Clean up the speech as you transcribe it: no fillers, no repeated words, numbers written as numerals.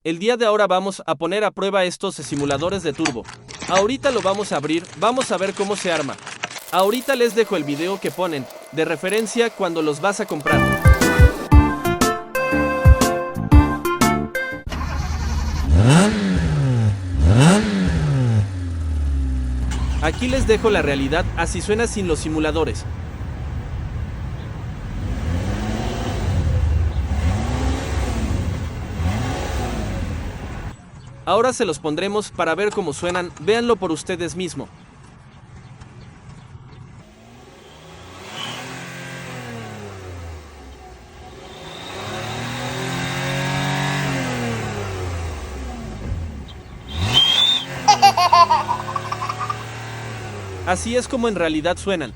El día de ahora vamos a poner a prueba estos simuladores de turbo. Ahorita lo vamos a abrir, vamos a ver cómo se arma. Ahorita les dejo el video que ponen de referencia cuando los vas a comprar. Aquí les dejo la realidad, así suena sin los simuladores. Ahora se los pondremos para ver cómo suenan, véanlo por ustedes mismos. Así es como en realidad suenan.